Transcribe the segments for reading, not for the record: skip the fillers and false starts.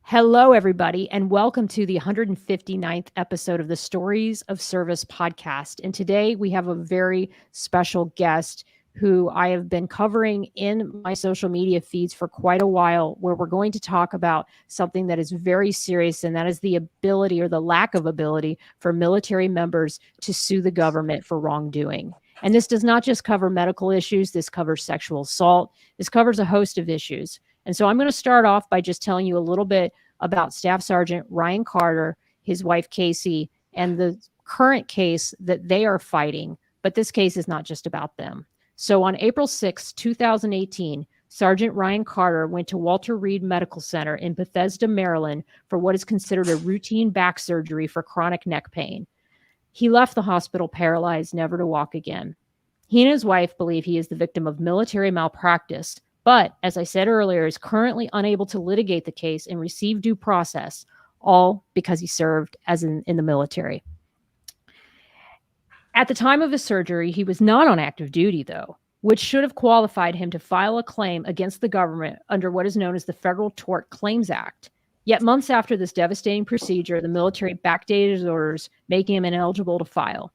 Hello, everybody, and welcome to the 159th episode of the Stories of Service podcast. And today we have a very special guest who I have been covering in my social media feeds for quite a while, where we're going to talk about something that is very serious, and that is the ability or the lack of ability for military members to sue the government for wrongdoing. And this does not just cover medical issues, this covers sexual assault, this covers a host of issues. And so I'm going to start off by just telling you a little bit about Staff Sergeant Ryan Carter, his wife Casey, and the current case that they are fighting. But this case is not just about them. So on April 6, 2018, Sergeant Ryan Carter went to Walter Reed Medical Center in Bethesda, Maryland, for what is considered a routine back surgery for chronic neck pain. He left the hospital paralyzed, never to walk again. He and his wife believe he is the victim of military malpractice, but as I said earlier, is currently unable to litigate the case and receive due process, all because he served as in the military. At the time of his surgery, he was not on active duty, though, which should have qualified him to file a claim against the government under what is known as the Federal Tort Claims Act. Yet months after this devastating procedure, the military backdated his orders, making him ineligible to file.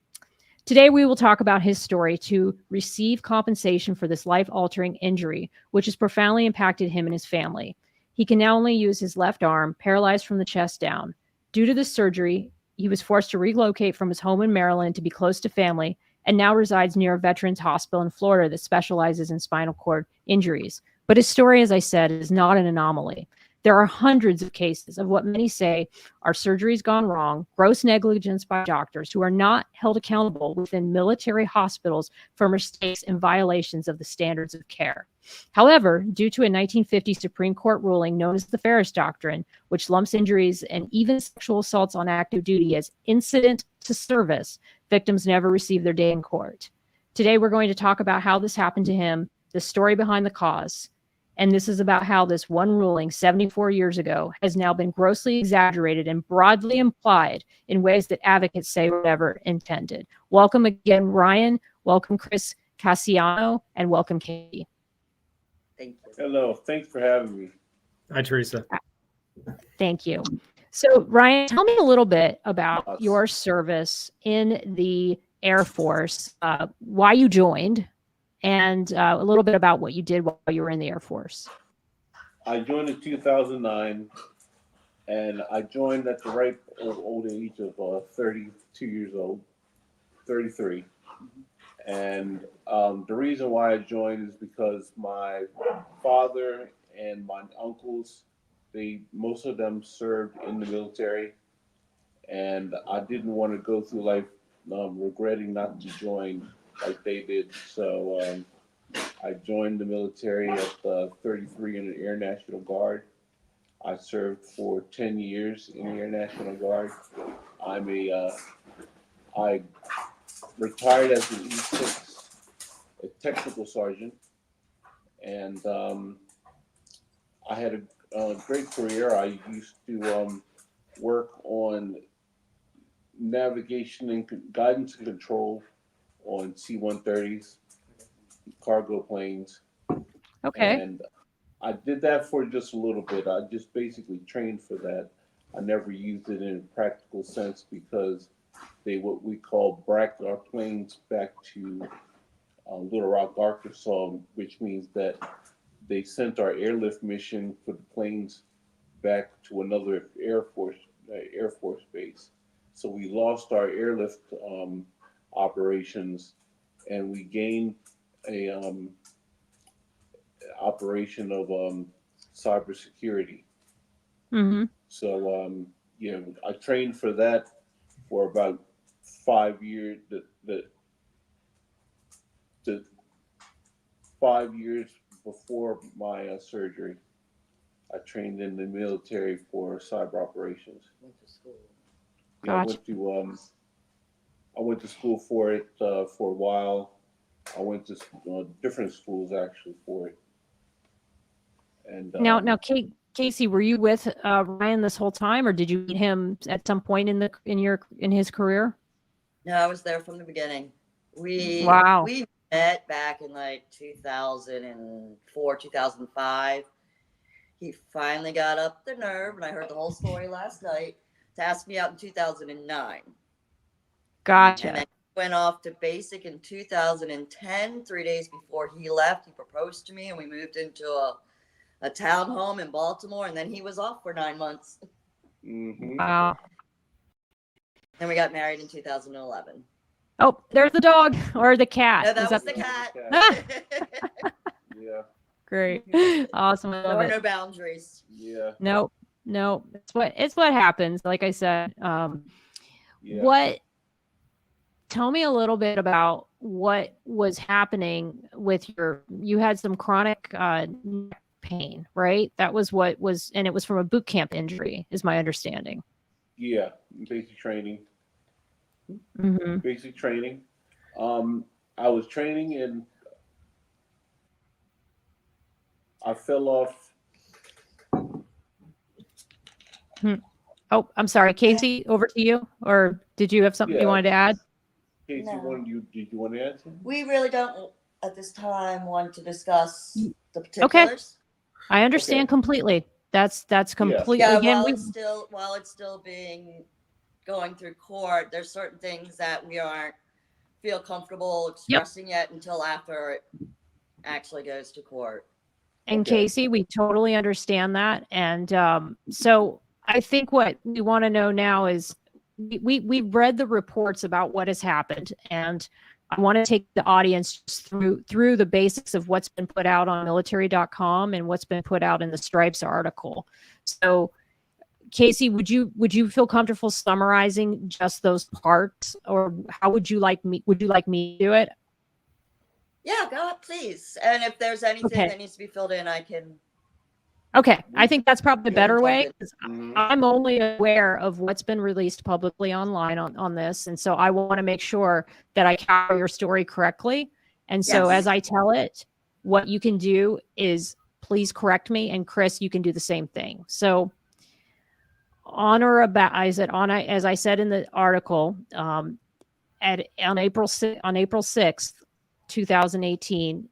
Today, we will talk about his story to receive compensation for this life-altering injury, which has profoundly impacted him and his family. He can now only use his left arm, paralyzed from the chest down. Due to this surgery, he was forced to relocate from his home in Maryland to be close to family, and now resides near a veterans hospital in Florida that specializes in spinal cord injuries. But his story, as I said, is not an anomaly. There are hundreds of cases of what many say are surgeries gone wrong, gross negligence by doctors who are not held accountable within military hospitals for mistakes and violations of the standards of care. However, due to a 1950 Supreme Court ruling known as the Feres doctrine, which lumps injuries and even sexual assaults on active duty as incident to service, victims never receive their day in court. Today, we're going to talk about how this happened to him, the story behind the cause. And this is about how this one ruling 74 years ago has now been grossly exaggerated and broadly implied in ways that advocates say were never intended. Welcome again, Ryan. Welcome, Chris Cassiano, and welcome, Katie. Thank you. Hello. Thanks for having me. Hi, Teresa. Thank you. So, Ryan, tell me a little bit about your service in the Air Force, why you joined, and a little bit about what you did while you were in the Air Force. I joined in 2009, and I joined at the ripe old age of 32 years old, 33. And the reason why I joined is because my father and my uncles, most of them served in the military, and I didn't want to go through life regretting not to join like they did. So I joined the military at 33 in the Air National Guard. I served for 10 years in the Air National Guard. I retired as an E6, a technical sergeant, and I had a great career. I used to work on navigation and guidance and control on C-130s, cargo planes. Okay. And I did that for just a little bit. I just basically trained for that. I never used it in a practical sense because they what we call brought our planes back to Little Rock, Arkansas, which means that they sent our airlift mission for the planes back to another Air Force base. So we lost our airlift operations, and we gained a operation of cybersecurity. Mm-hmm. So I trained for that for about 5 years. The 5 years before my surgery, I trained in the military for cyber operations. Went to school. Gotcha. I went to school for it for a while. I went to different schools actually for it. And Now, Casey, were you with Ryan this whole time, or did you meet him at some point in his career? No, I was there from the beginning. We met back in like 2004, 2005. he finally got up the nerve, and I heard the whole story last night, to ask me out in 2009. Gotcha. And then went off to basic in 2010. 3 days before he left, he proposed to me, and we moved into a townhome in Baltimore, and then he was off for 9 months. Mm-hmm. Wow. And we got married in 2011. Oh, there's the dog or the cat. No, that Is was the cat. Yeah. Great. Awesome. I There love were it. no boundaries. Yeah. Nope. Nope. It's what happens. Like I said, Yeah. tell me a little bit about what was happening with you had some chronic neck pain, right? That was and it was from a boot camp injury, is my understanding. Yeah. Basic training. Mm-hmm. Basic training. I was training and I fell off. Oh, I'm sorry, Casey, over to you. Or did you have something you Yeah. wanted to add? Casey, No. did you want to answer? We really don't, at this time, want to discuss the Okay. particulars. I understand Okay. completely. That's completely Yeah, again. while it's still being going through court, there's certain things that we aren't feel comfortable expressing yet until after it actually goes to court. And Okay. Casey, we totally understand that. And so I think what we want to know now is we've read the reports about what has happened, and I want to take the audience just through the basics of what's been put out on military.com and what's been put out in the Stripes article. So Casey, would you feel comfortable summarizing just those parts, or how would you like me to do it? Yeah, go ahead, please. And if there's anything that needs to be filled in, I can. Okay, I think that's probably the better way. Mhm. I'm only aware of what's been released publicly online on this, and so I want to make sure that I carry your story correctly. And so Yes. as I tell it, what you can do is please correct me, and Chris, you can do the same thing. So on or about, as I said in the article, on April 6th, 2018,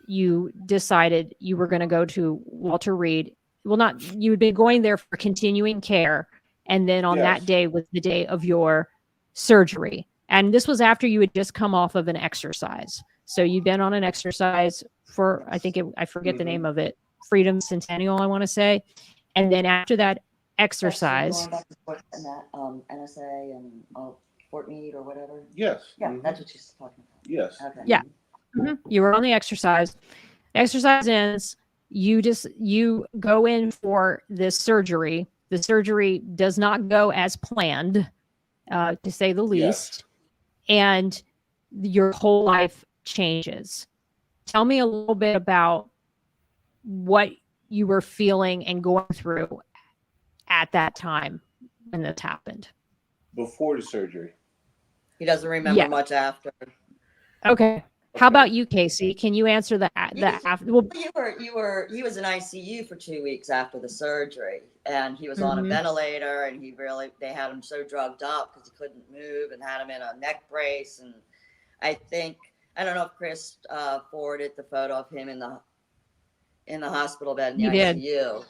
you decided you were going to go to Walter Reed. Well, you had been going there for continuing care. And then on that day was the day of your surgery. And this was after you had just come off of an exercise. So you'd been on an exercise for, I forget the name of it, Freedom Centennial, I want to say. And then after that exercise. Going back and forth in that NSA and Fort Meade or whatever. Yes. Yeah, that's what she's talking about. Yes. Okay. Yeah. You were on the exercise. Exercise ends. You go in for this surgery. The surgery does not go as planned, to say the least, and your whole life changes. Tell me a little bit about what you were feeling and going through at that time when this happened. Before the surgery. He doesn't remember much after. Okay. How about you, Casey? Can you answer that? Well, He was in ICU for 2 weeks after the surgery, and he was on a ventilator, and they had him so drugged up because he couldn't move, and had him in a neck brace. And I don't know if Chris forwarded the photo of him in the hospital bed in the ICU.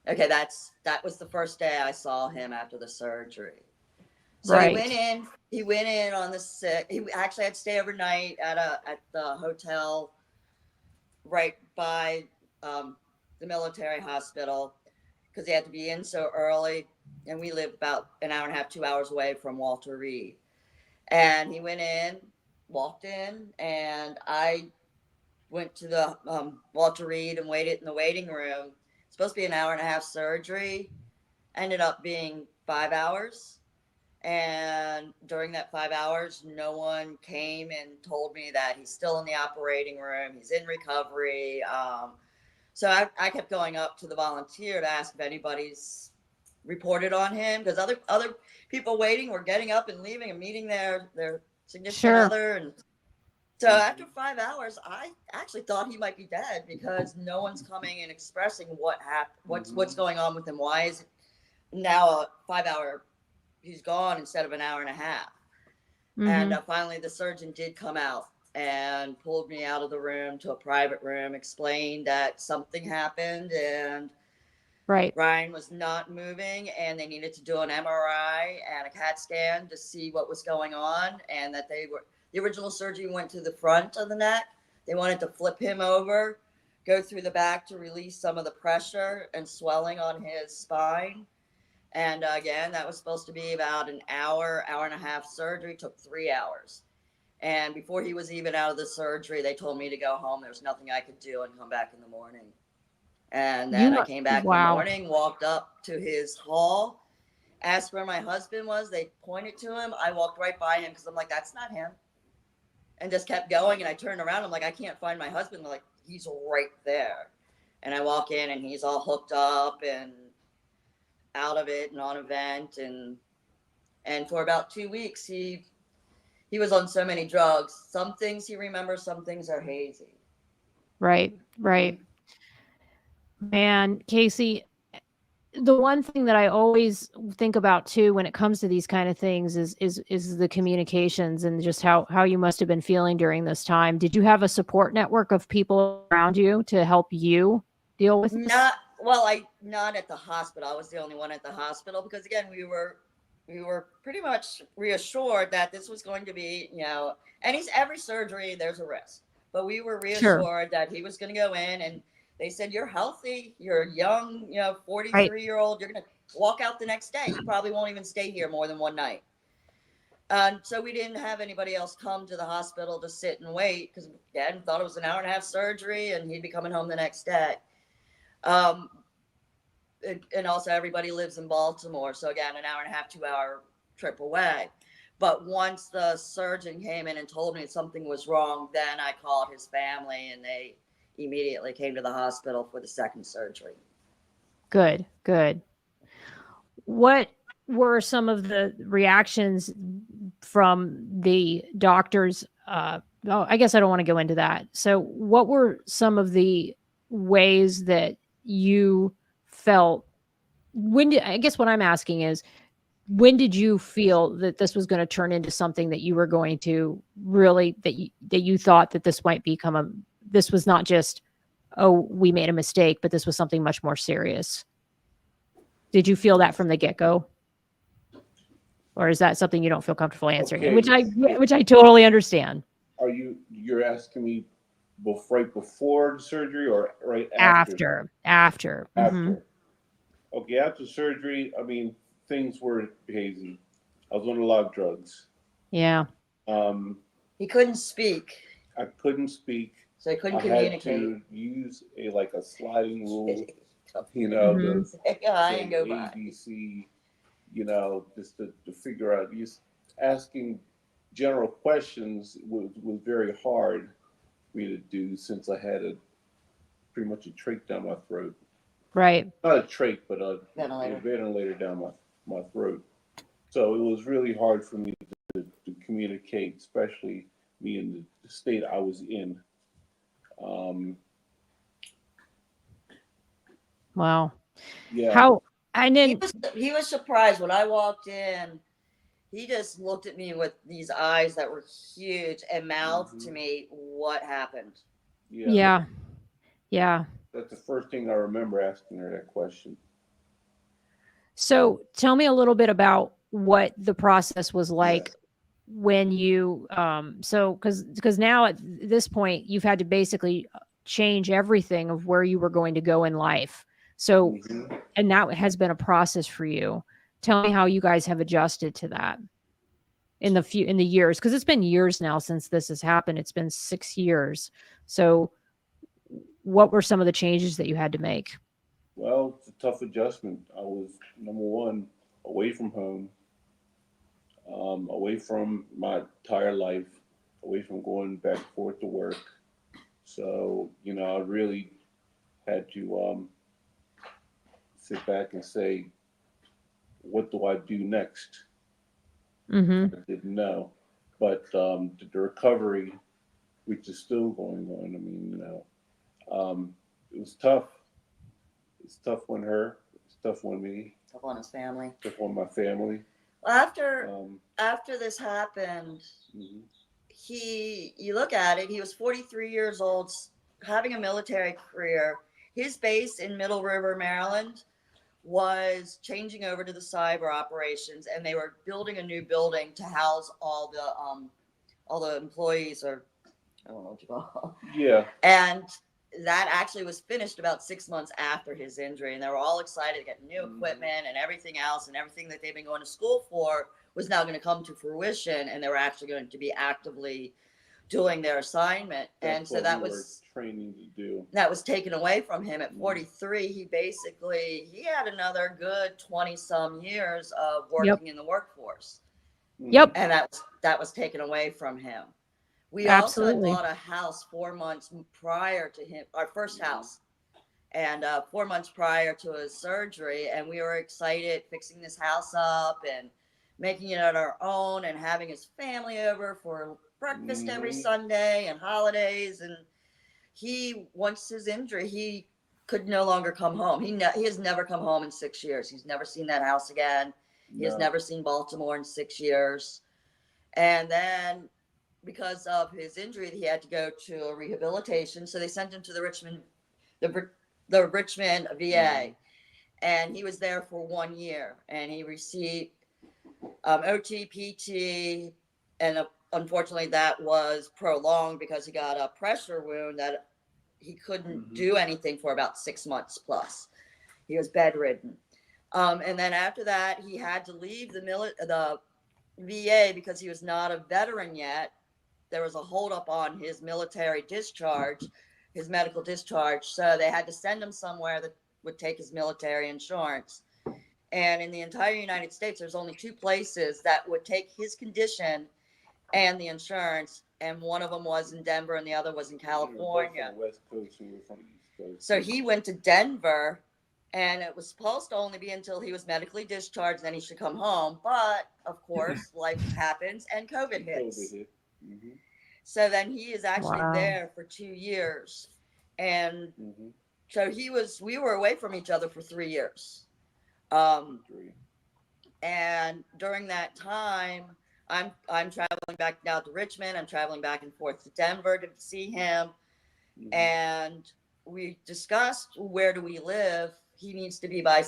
Okay, that was the first day I saw him after the surgery. So he went in on the 6th. He actually had to stay overnight at the hotel right by the military hospital because he had to be in so early. And we live about an hour and a half, 2 hours away from Walter Reed. And he walked in, and I went to the Walter Reed and waited in the waiting room. It's supposed to be an hour and a half surgery. Ended up being 5 hours. And during that 5 hours, no one came and told me that he's still in the operating room. He's in recovery. So I kept going up to the volunteer to ask if anybody's reported on him, because other people waiting were getting up and leaving and meeting their significant other. And so after 5 hours, I actually thought he might be dead because no one's coming and expressing what happened, what's going on with him. Why is it now a 5 hour? He's gone instead of an hour and a half. And finally the surgeon did come out and pulled me out of the room to a private room, explained that something happened, and Right. Ryan was not moving, and they needed to do an MRI and a CAT scan to see what was going on, and that the original surgery went to the front of the neck. They wanted to flip him over, go through the back to release some of the pressure and swelling on his spine. And again, that was supposed to be about an hour, hour and a half surgery. Took 3 hours. And before he was even out of the surgery, they told me to go home. There was nothing I could do and come back in the morning. And then I came back in the Wow. morning, walked up to his hall, asked where my husband was. They pointed to him. I walked right by him because I'm like, that's not him. And just kept going. And I turned around. I'm like, I can't find my husband. They're like, he's right there. And I walk in and he's all hooked up and out of it and on a vent. And for about 2 weeks, he was on so many drugs. Some things he remembers, some things are hazy. Right. Right. Man, Casey, the one thing that I always think about too when it comes to these kind of things is the communications and just how you must have been feeling during this time. Did you have a support network of people around you to help you deal with this? Not at the hospital. I was the only one at the hospital because again, we were pretty much reassured that this was going to be, every surgery there's a risk. But we were reassured that he was going to go in and they said, you're healthy, you're young, 43-year-old, you're going to walk out the next day. You probably won't even stay here more than one night. So we didn't have anybody else come to the hospital to sit and wait because Dad thought it was an hour and a half surgery and he'd be coming home the next day. And also everybody lives in Baltimore. So again, an hour and a half, 2 hour trip away. But once the surgeon came in and told me something was wrong, then I called his family and they immediately came to the hospital for the second surgery. Good. What were some of the reactions from the doctors? I guess I don't want to go into that. So what were some of the ways that you felt I guess what I'm asking is, when did you feel that this was going to turn into something that you were going to really, that you thought that this might become this was not just, oh, we made a mistake, but this was something much more serious? Did you feel that from the get-go? Or is that something you don't feel comfortable answering? Okay. Which I totally understand. You're asking me right before the surgery or right after? After. Mm-hmm. Okay, after surgery, things were hazy. I was on a lot of drugs. Yeah. He couldn't speak. I couldn't speak. So he couldn't communicate. I had to use a sliding rule, Mm-hmm. and go by. ABC, just to figure out. Just asking general questions was very hard for me to do since I had pretty much a trach down my throat. Right. Not a trach, but a Ventilator. ventilator down my throat. So it was really hard for me to communicate, especially me in the state I was in. Wow. Yeah. He was surprised when I walked in. He just looked at me with these eyes that were huge and mouthed to me, what happened? Yeah. That's the first thing I remember asking her that question. So tell me a little bit about what the process was like when you, because now at this point, you've had to basically change everything of where you were going to go in life. So, and that has been a process for you. Tell me how you guys have adjusted to that in the years, because it's been years now since this has happened. It's been 6 years. So what were some of the changes that you had to make? Well, it's a tough adjustment. I was, number one, away from home, away from my entire life, away from going back and forth to work. So, I really had to sit back and say, what do I do next? Mm-hmm. I didn't know. But the recovery, which is still going on, it was tough. It's tough on her. It's tough on me. Tough on his family. Tough on my family. Well, after this happened, you look at it, he was 43 years old, having a military career. His base in Middle River, Maryland, was changing over to the cyber operations, and they were building a new building to house all the employees, or I don't know what you call it. Yeah. And that actually was finished about 6 months after his injury, and they were all excited to get new equipment and everything else, and everything that they've been going to school for was now going to come to fruition, and they were actually going to be actively doing their assignment. That's and so what that we was were training to do. that was taken away from him at 43. He had another good 20 some years of working in the workforce, Yep. and that was taken away from him. We also had Absolutely. bought a house 4 months prior to him, our first house, and 4 months prior to his surgery, and we were excited fixing this house up and making it on our own and having his family over for breakfast every Sunday and holidays. And once his injury, he could no longer come home. He has never come home in 6 years. He's never seen that house again. He has never seen Baltimore in 6 years. And then because of his injury, he had to go to a rehabilitation. So they sent him to the Richmond VA, and he was there for 1 year, and he received OT, PT, and unfortunately that was prolonged because he got a pressure wound that he couldn't do anything for about 6 months plus. He was bedridden. And then after that, he had to leave the VA because he was not a veteran yet. There was a holdup on his military discharge, his medical discharge. So they had to send him somewhere that would take his military insurance. And in the entire United States, there's only 2 places that would take his condition and the insurance. And one of them was in Denver and the other was in California. West Coast, we were from the East Coast. So he went to Denver, and it was supposed to only be until he was medically discharged, then he should come home. But of course, life happens and COVID hits. So then he is actually there for 2 years. And so we were away from each other for 3 years. And during that time, I'm traveling back now to Richmond. I'm traveling back and forth to Denver to see him. And we discussed, where do we live? He needs to be by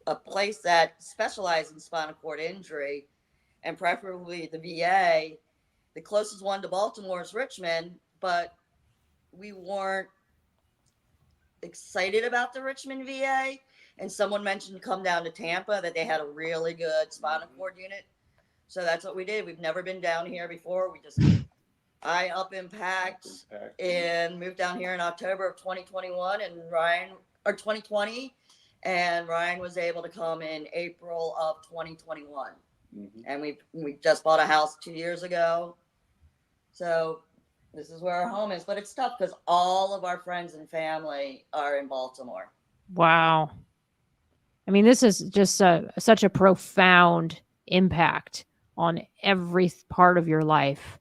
a place that specializes in spinal cord injury, and preferably the VA. The closest one to Baltimore is Richmond, but we weren't excited about the Richmond VA. And someone mentioned come down to Tampa, that they had a really good spinal cord unit. So that's what we did. We've never been down here before. I up and packed and moved down here in October of 2021, and 2020, and Ryan was able to come in April of 2021. And we just bought a house 2 years ago. So this is where our home is, but it's tough because all of our friends and family are in Baltimore. Wow. I mean, this is just such a profound impact on every part of your life.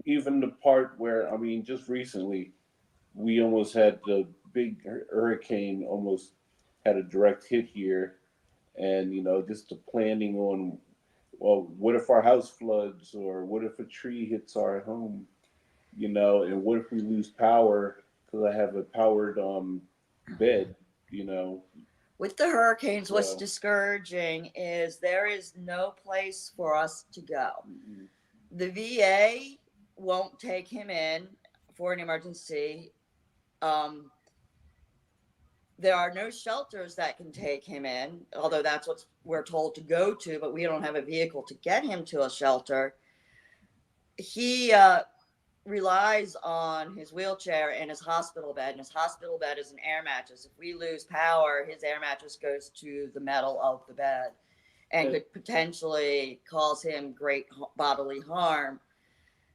Even the part where, I mean, just recently, we almost had the big hurricane almost had a direct hit here. And, just the planning on, well, what if our house floods, or what if a tree hits our home, and what if we lose power because I have a powered bed, With the hurricanes, what's discouraging is there is no place for us to go. The VA won't take him in for an emergency. There are no shelters that can take him in, although that's what we're told to go to, but we don't have a vehicle to get him to a shelter. He relies on his wheelchair and his hospital bed, and his hospital bed is an air mattress. If we lose power, his air mattress goes to the metal of the bed and could potentially cause him great bodily harm.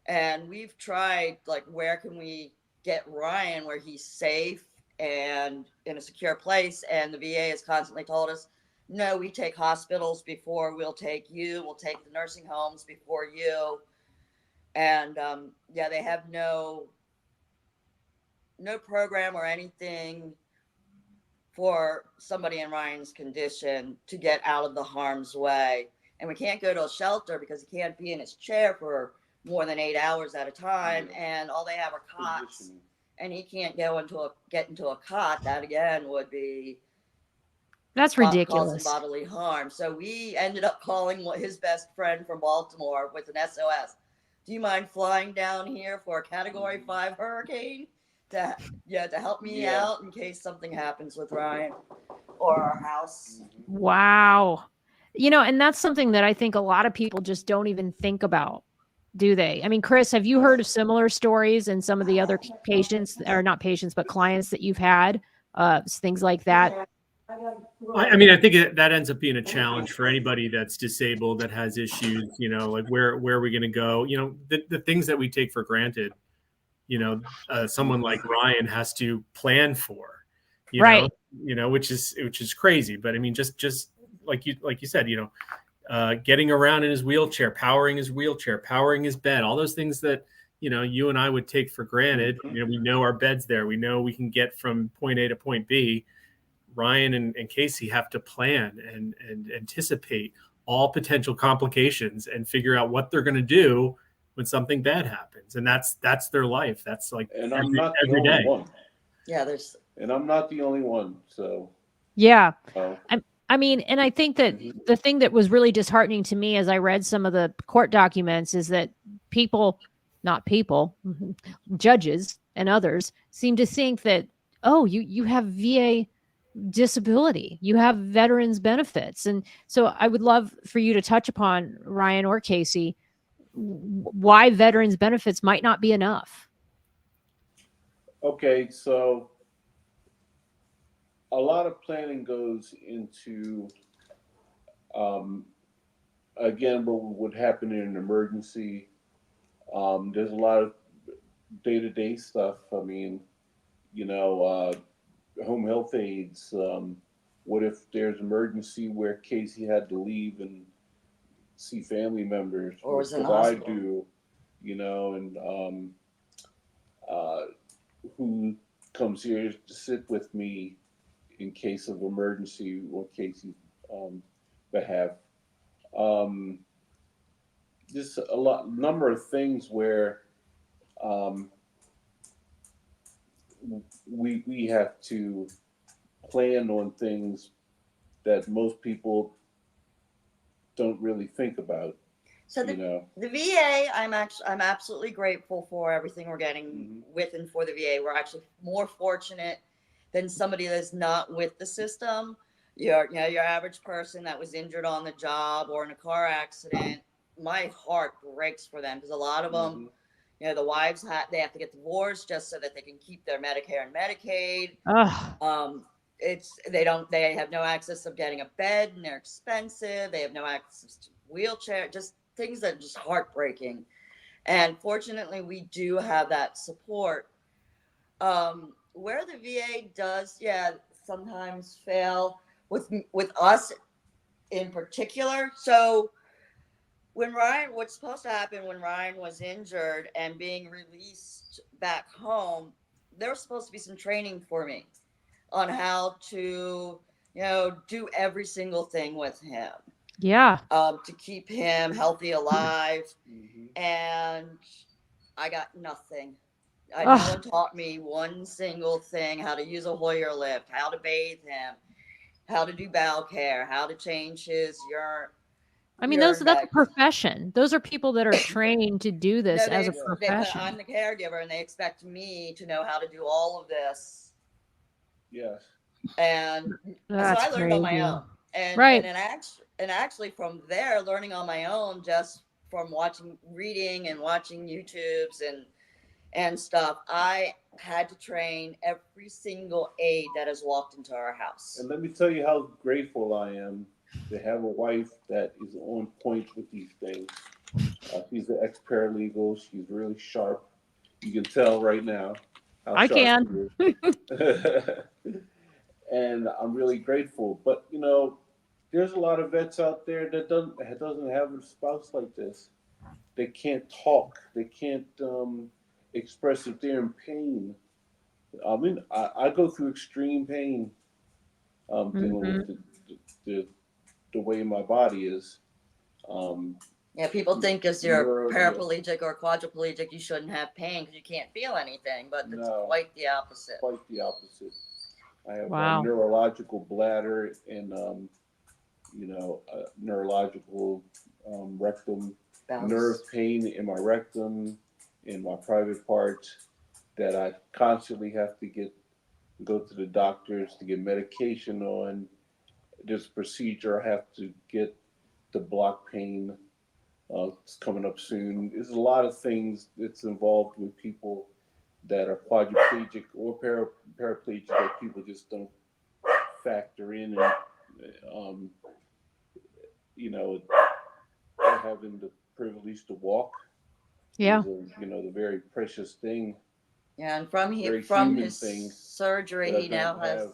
And we've tried, where can we get Ryan where he's safe and in a secure place? And the VA has constantly told us, no, we take hospitals before we'll take you. We'll take the nursing homes before you. And they have no program or anything for somebody in Ryan's condition to get out of the harm's way. And we can't go to a shelter because he can't be in his chair for more than 8 hours at a time. And all they have are cots. And he can't get into a cot. That again would be That's causing ridiculous. bodily harm. So we ended up calling his best friend from Baltimore with an SOS. Do you mind flying down here for a Category 5 hurricane to help me out in case something happens with Ryan or our house? Wow. And that's something that I think a lot of people just don't even think about, do they? I mean, Chris, have you heard of similar stories and some of the other patients, or not patients, but clients that you've had, things like that? I mean, I think that ends up being a challenge for anybody that's disabled, that has issues, like where are we going to go? The things that we take for granted, someone like Ryan has to plan for, Right. which is crazy. But I mean, just like you said, getting around in his wheelchair, powering his bed, all those things that, you and I would take for granted. We know our bed's there. We know we can get from point A to point B. Ryan and Casey have to plan and anticipate all potential complications and figure out what they're going to do when something bad happens. And that's their life. That's like every day. One. Yeah, And I'm not the only one. So yeah. I mean, and I think that the thing that was really disheartening to me as I read some of the court documents is that judges and others seem to think that, oh, you have VA disability, you have veterans benefits. And so I would love for you to touch upon, Ryan or Casey, why veterans benefits might not be enough. Okay, so a lot of planning goes into, again, what would happen in an emergency. There's a lot of day-to-day stuff. I mean, home health aides. What if there's emergency where Casey had to leave and see family members? Or was in the I hospital. do, and who comes here to sit with me in case of emergency or Casey's behalf. Just number of things where we have to plan on things that most people don't really think about. So the VA, I'm absolutely grateful for everything we're getting with and for the VA. We're actually more fortunate than somebody that's not with the system. Your average person that was injured on the job or in a car accident, my heart breaks for them, because a lot of them, the wives they have to get divorced just so that they can keep their Medicare and Medicaid. They have no access of getting a bed, and they're expensive. They have no access to wheelchair, just things that are just heartbreaking. And fortunately, we do have that support. Where the VA does, sometimes fail with us in particular. So what's supposed to happen when Ryan was injured and being released back home, there was supposed to be some training for me on how to, do every single thing with him. Yeah. To keep him healthy, alive. And I got nothing. No one taught me one single thing: how to use a Hoyer lift, how to bathe him, how to do bowel care, how to change his urine. I mean, that's a profession. Those are people that are trained to do this as a profession. I'm the caregiver, and they expect me to know how to do all of this. Yes. And so I learned on my own. And, right. And actually from there, learning on my own, just from reading and watching YouTubes and stuff, I had to train every single aide that has walked into our house. And let me tell you how grateful I am to have a wife that is on point with these things. She's an ex-paralegal. She's really sharp. You can tell right now how I sharp can. she is. And I'm really grateful. But, there's a lot of vets out there that doesn't have a spouse like this. They can't talk. They can't express if they're in pain. I mean, I go through extreme pain dealing with the way my body is. People think if you're paraplegic or quadriplegic, you shouldn't have pain because you can't feel anything, but it's quite the opposite. Quite the opposite. I have Wow. neurological bladder and, neurological rectum, Bowels. nerve pain in my rectum, in my private parts that I constantly have to go to the doctors to get medication on. This procedure I have to get the block pain. It's coming up soon. There's a lot of things that's involved with people that are quadriplegic or paraplegic that people just don't factor in. And, having the privilege to walk Yeah. is the very precious thing. Yeah, and from Very from human his thing surgery, that I he now don't has have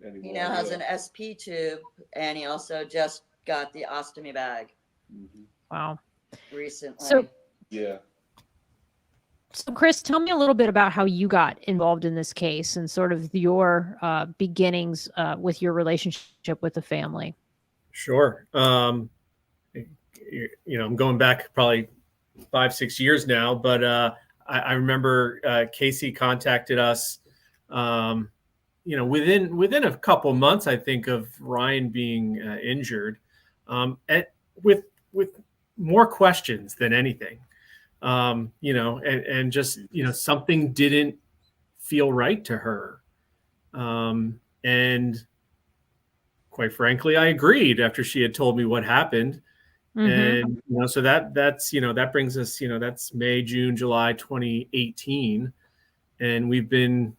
anymore. he now has an SP tube, and he also just got the ostomy bag Wow. recently. So, Yeah. So, Chris, tell me a little bit about how you got involved in this case and sort of your beginnings with your relationship with the family. Sure. I'm going back probably 5-6 years now, but I remember Casey contacted us, within a couple months, I think, of Ryan being injured, with more questions than anything, and just, something didn't feel right to her. And quite frankly, I agreed after she had told me what happened. And so that brings us, that's May, June, July 2018, and we've been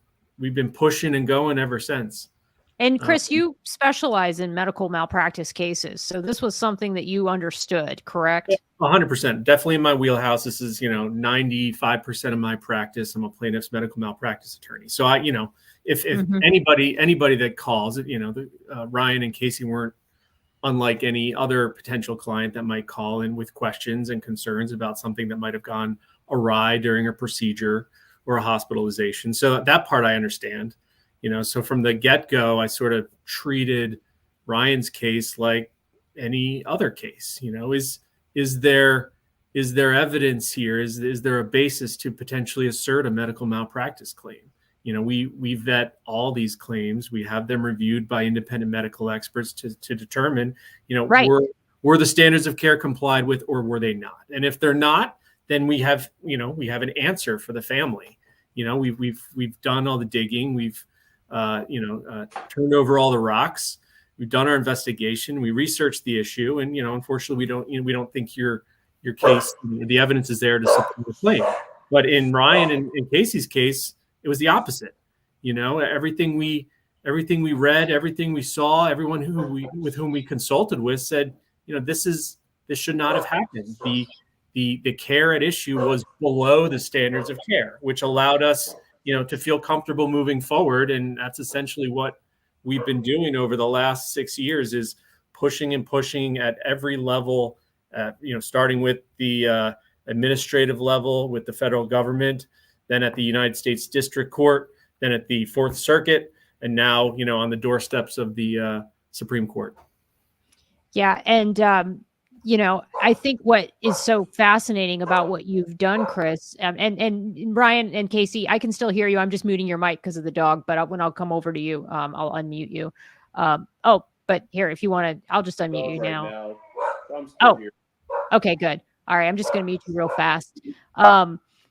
pushing and going ever since. And Chris, you specialize in medical malpractice cases, so this was something that you understood, correct? 100%, definitely in my wheelhouse. This is 95% of my practice. I'm a plaintiff's medical malpractice attorney, so if anybody that calls, Ryan and Casey weren't unlike any other potential client that might call in with questions and concerns about something that might have gone awry during a procedure or a hospitalization. So that part I understand. So from the get-go, I sort of treated Ryan's case like any other case. Is there evidence here? Is there a basis to potentially assert a medical malpractice claim? We vet all these claims. We have them reviewed by independent medical experts to determine, Right. were the standards of care complied with, or were they not? And if they're not, then we have an answer for the family. We've done all the digging. We've turned over all the rocks. We've done our investigation. We researched the issue, and unfortunately, we don't think your case, the evidence is there to support the claim. But in Ryan and Casey's case, it was the opposite. Everything we read, everything we saw, everyone with whom we consulted with said, this should not have happened. The care at issue was below the standards of care, which allowed us, to feel comfortable moving forward. And that's essentially what we've been doing over the last 6 years, is pushing and pushing at every level, starting with the administrative level with the federal government, then at the United States District Court, then at the Fourth Circuit, and now, on the doorsteps of the Supreme Court. Yeah. And, I think what is so fascinating about what you've done, Chris, and Ryan and Casey, I can still hear you. I'm just muting your mic because of the dog, but when I'll come over to you, I'll unmute you. But here, if you want to, I'll just unmute you now. I'm still here. Okay, good. All right. I'm just going to mute you real fast.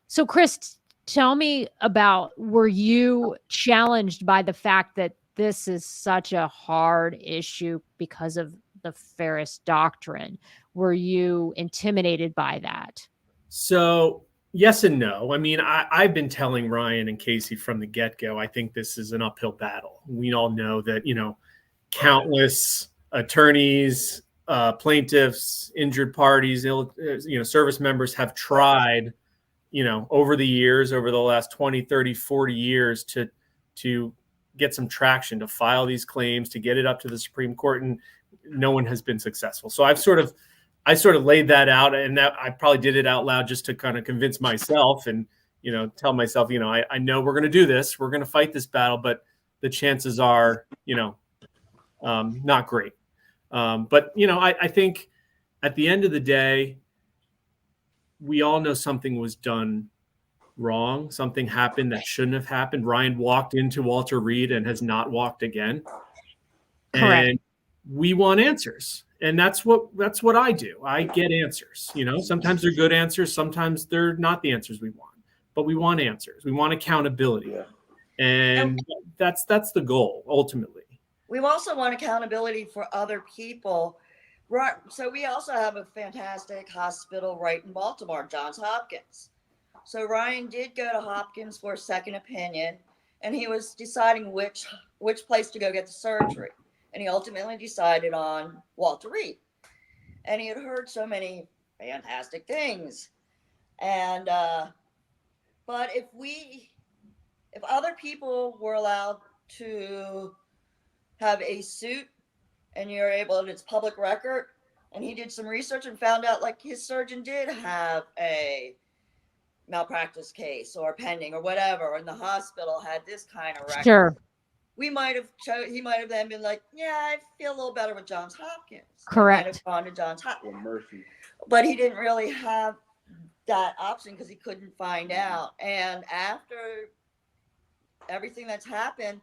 So Chris, tell me about, were you challenged by the fact that this is such a hard issue because of the Feres doctrine? Were you intimidated by that? So yes and no. I mean, I've been telling Ryan and Casey from the get-go, I think this is an uphill battle. We all know that, countless attorneys, plaintiffs, injured parties, service members have tried, over the years, over the last 20, 30, 40 years to get some traction, to file these claims, to get it up to the Supreme Court, and no one has been successful. So I sort of laid that out, and that I probably did it out loud just to kind of convince myself and, tell myself, I know we're going to do this. We're going to fight this battle, but the chances are, not great. But, I think at the end of the day, we all know something was done wrong. Something happened that shouldn't have happened. Ryan walked into Walter Reed and has not walked again. Correct. And we want answers. And that's what I do. I get answers. Sometimes they're good answers, sometimes they're not the answers we want. But we want answers. We want accountability. Yeah. And that's the goal ultimately. We also want accountability for other people. Right. So we also have a fantastic hospital right in Baltimore, Johns Hopkins. So Ryan did go to Hopkins for a second opinion, and he was deciding which place to go get the surgery. And he ultimately decided on Walter Reed. And he had heard so many fantastic things. And but if other people were allowed to have a suit, and you're able, and it's public record, and he did some research and found out like his surgeon did have a malpractice case or pending or whatever, and the hospital had this kind of record. Sure. He might have then been like, yeah, I feel a little better with Johns Hopkins. Correct. He might have gone to Johns Hopkins. Well, mercy. But he didn't really have that option because he couldn't find out. And after everything that's happened,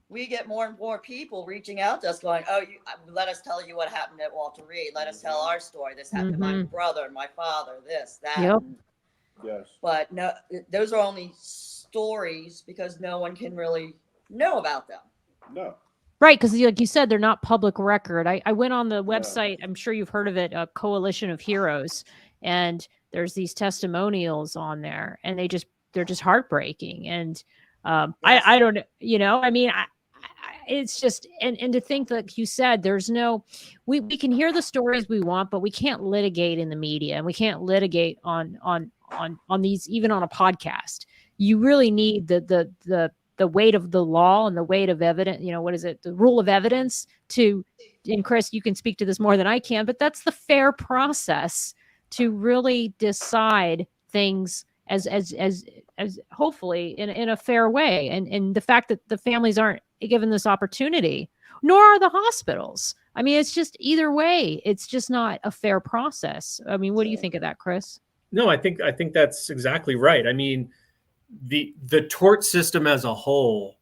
we get more and more people reaching out to us going, oh, let us tell you what happened at Walter Reed. Let us tell our story. This happened to my brother, my father, this, that. Yep. Yes. But no, those are only stories because no one can really know about them. No. Right, because like you said, they're not public record. I went on the website. I'm sure you've heard of it, a Coalition of Heroes, and there's these testimonials on there, and they're just heartbreaking. And Yes. I don't, I mean, it's just, and to think, like you said, there's no, we can hear the stories we want, but we can't litigate in the media, and we can't litigate on these, even on a podcast. You really need the weight of the law and the weight of evidence, what is it? The rule of evidence and Chris, you can speak to this more than I can, but that's the fair process to really decide things as hopefully in a fair way. And the fact that the families aren't given this opportunity, nor are the hospitals. I mean, it's just either way, it's just not a fair process. I mean, what do you think of that, Chris? No, I think that's exactly right. I mean, the tort system as a whole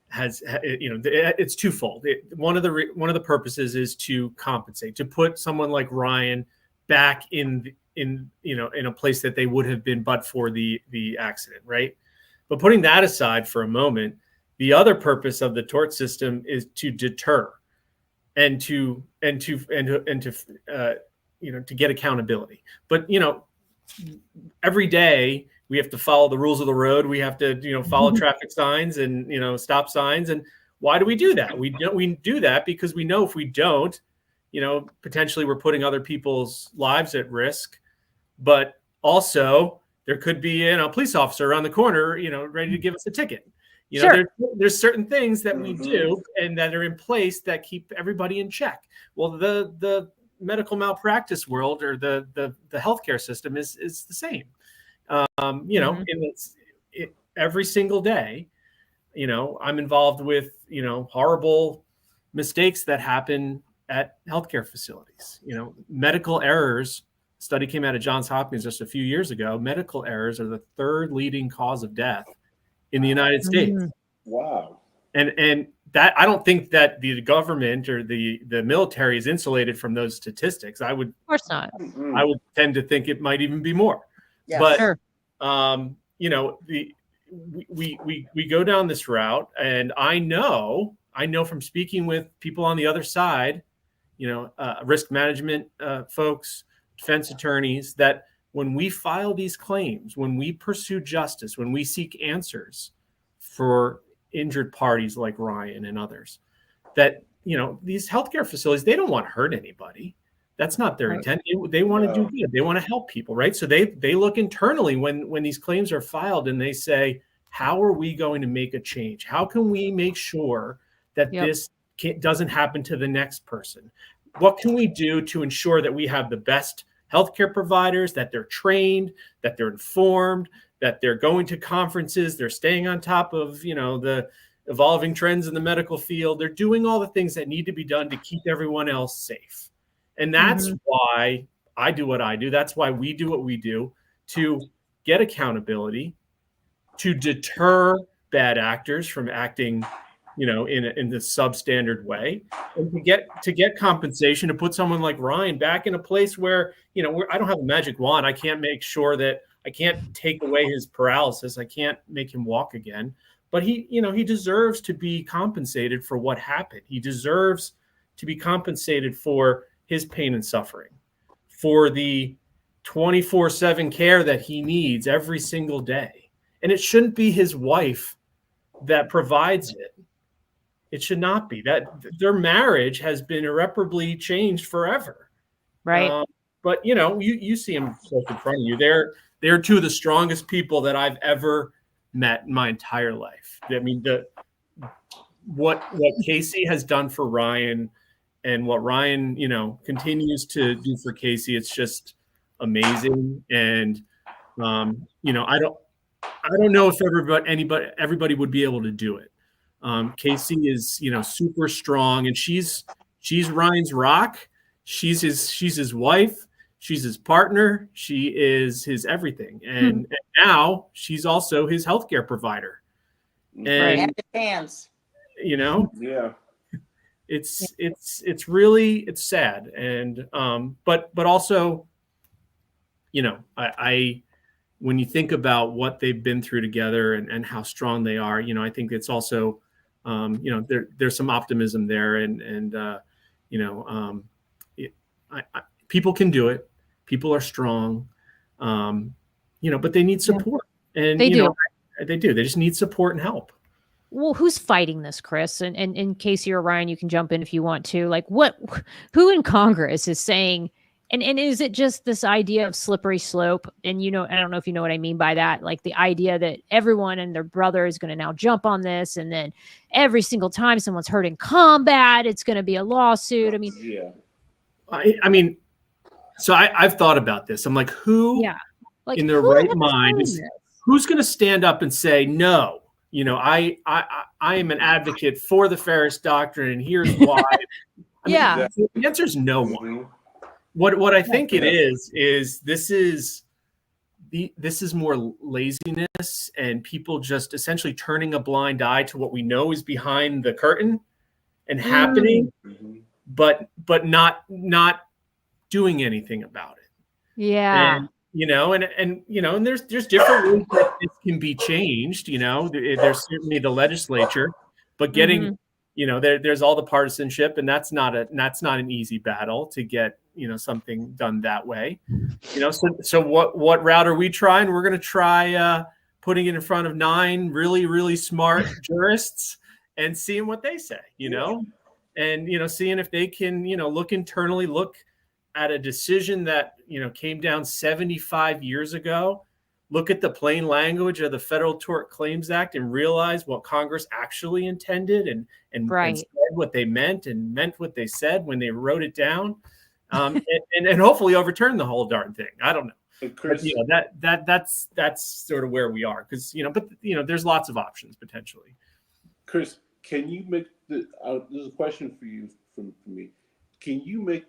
has, it's twofold. One of the purposes is to compensate, to put someone like Ryan back in a place that they would have been but for the accident, right? But putting that aside for a moment, the other purpose of the tort system is to deter and to get accountability. But every day we have to follow the rules of the road. We have to follow traffic signs and stop signs. And why do we do that? We do that because we know if we don't, potentially we're putting other people's lives at risk. But also there could be a police officer around the corner, ready to give us a ticket. Sure. There's certain things that we do and that are in place that keep everybody in check. Well, the medical malpractice world or the healthcare system is the same. And it's every single day, I'm involved with, horrible mistakes that happen at healthcare facilities. Medical errors. Study came out of Johns Hopkins just a few years ago. Medical errors are the third leading cause of death in the United States. Wow. And that, I don't think that the government or the military is insulated from those statistics. Of course not. I would tend to think it might even be more. Yes. But Sure. We go down this route, and I know from speaking with people on the other side, risk management folks, defense attorneys, that when we file these claims, when we pursue justice, when we seek answers for injured parties like Ryan and others, that these healthcare facilities, they don't want to hurt anybody. That's not their intent. They want to do good. They want to help people, right? So they look internally when these claims are filed, and they say, how are we going to make a change? How can we make sure that this doesn't happen to the next person? What can we do to ensure that we have the best healthcare providers, that they're trained, that they're informed, that they're going to conferences, they're staying on top of, the evolving trends in the medical field. They're doing all the things that need to be done to keep everyone else safe. And that's why I do what I do. That's why we do what we do, to get accountability, to deter bad actors from acting, in the substandard way, and to get compensation, to put someone like Ryan back in a place where, where I don't have a magic wand. I can't make sure that I can't take away his paralysis. I can't make him walk again, but he deserves to be compensated for what happened. He deserves to be compensated for his pain and suffering, for the 24/7 care that he needs every single day. And it shouldn't be his wife that provides it. It should not be. That their marriage has been irreparably changed forever. Right. But you see them close in front of you. They're two of the strongest people that I've ever met in my entire life. I mean, what Casey has done for Ryan, and what Ryan, continues to do for Casey, it's just amazing. And I don't know if everybody would be able to do it. Casey is, super strong, and she's Ryan's rock. She's his wife. She's his partner. She is his everything. And now she's also his healthcare provider. And hands. Yeah, it's really sad. And but also, I when you think about what they've been through together and how strong they are, I think it's also, there's some optimism there, and people can do it. People are strong, but they need support, and They do. They do. They just need support and help. Well, who's fighting this, Chris? And in Casey or Ryan, you can jump in if you want to. Like, who in Congress is saying? And is it just this idea of slippery slope? And I don't know if you know what I mean by that. Like the idea that everyone and their brother is going to now jump on this, and then every single time someone's hurt in combat, it's going to be a lawsuit. I mean, Yeah. I mean, so I've thought about this. I'm like, who in their right mind who's going to stand up and say no? I am an advocate for the Feres doctrine, and here's why. The answer is no one. What I think it is this is more laziness and people just essentially turning a blind eye to what we know is behind the curtain and happening, but not doing anything about it. Yeah. And, and there's different ways that this can be changed. There's certainly the legislature, but getting, there's all the partisanship, and that's not an easy battle to get, something done that way. So what route are we trying? We're going to try putting it in front of 9 really, really smart jurists and seeing what they say, and, seeing if they can, look internally, look at a decision that, came down 75 years ago, look at the plain language of the Federal Tort Claims Act and realize what Congress actually intended and said what they meant and meant what they said when they wrote it down, and hopefully overturn the whole darn thing. I don't know. Chris, but, that's sort of where we are, because there's lots of options potentially. Chris, can you make there's a question for you from me. Can you make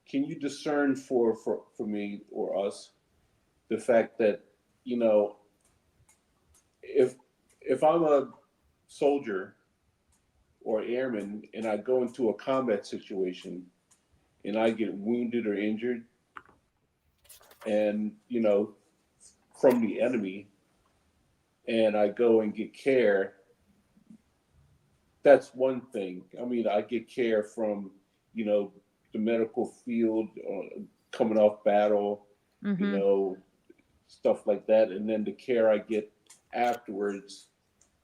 can you discern for me or us the fact that, if I'm a soldier or airman and I go into a combat situation and I get wounded or injured and, from the enemy, and I go and get care, that's one thing. I mean, I get care from, the medical field, coming off battle, stuff like that. And then the care I get afterwards,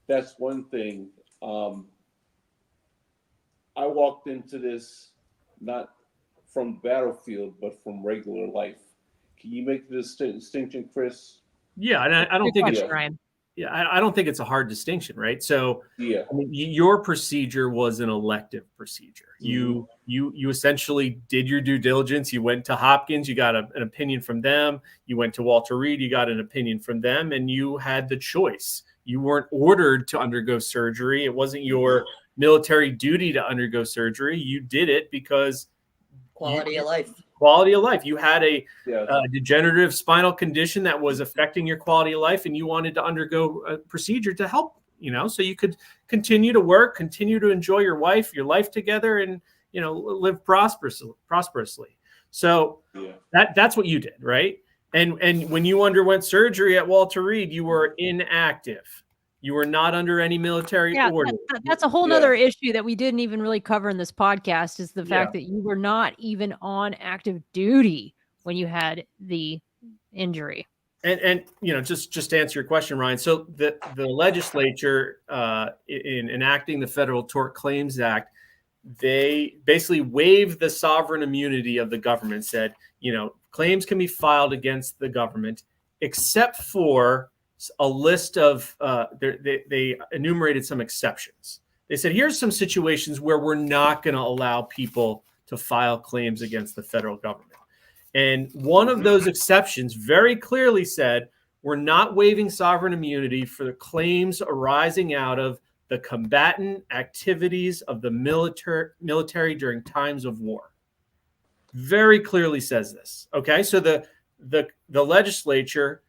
that's one thing. I walked into this not from battlefield, but from regular life. Can you make the distinction, Chris? Yeah, and I don't think it's Ryan. Yeah, I don't think it's a hard distinction, right? So, I mean, your procedure was an elective procedure. You essentially did your due diligence. You went to Hopkins, you got an opinion from them. You went to Walter Reed, you got an opinion from them, and you had the choice. You weren't ordered to undergo surgery. It wasn't your military duty to undergo surgery. You did it because Quality of life. quality of life. You had a Yes. degenerative spinal condition that was affecting your quality of life, and you wanted to undergo a procedure to help, so you could continue to work, continue to enjoy your life together, and, live prosperously. So that's what you did, right? And when you underwent surgery at Walter Reed, you were inactive. You were not under any military order. That's a whole nother issue that we didn't even really cover in this podcast, is the fact that you were not even on active duty when you had the injury. And just to answer your question, Ryan, so the legislature, in enacting the Federal Tort Claims Act, they basically waived the sovereign immunity of the government, said, claims can be filed against the government, except for a list of, they enumerated some exceptions. They said, here's some situations where we're not going to allow people to file claims against the federal government. And one of those exceptions very clearly said, we're not waiving sovereign immunity for the claims arising out of the combatant activities of the military during times of war. Very clearly says this. Okay, so the legislature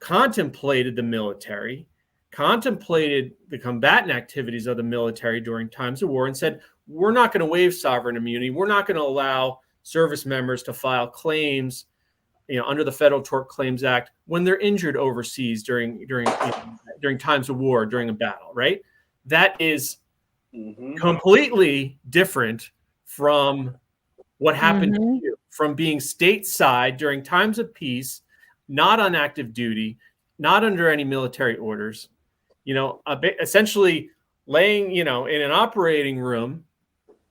contemplated the military, contemplated the combatant activities of the military during times of war, and said, we're not going to waive sovereign immunity. We're not going to allow service members to file claims, under the Federal Tort Claims Act when they're injured overseas during times of war, during a battle, right? That is completely different from what happened to you, from being stateside during times of peace, not on active duty, not under any military orders, essentially laying, in an operating room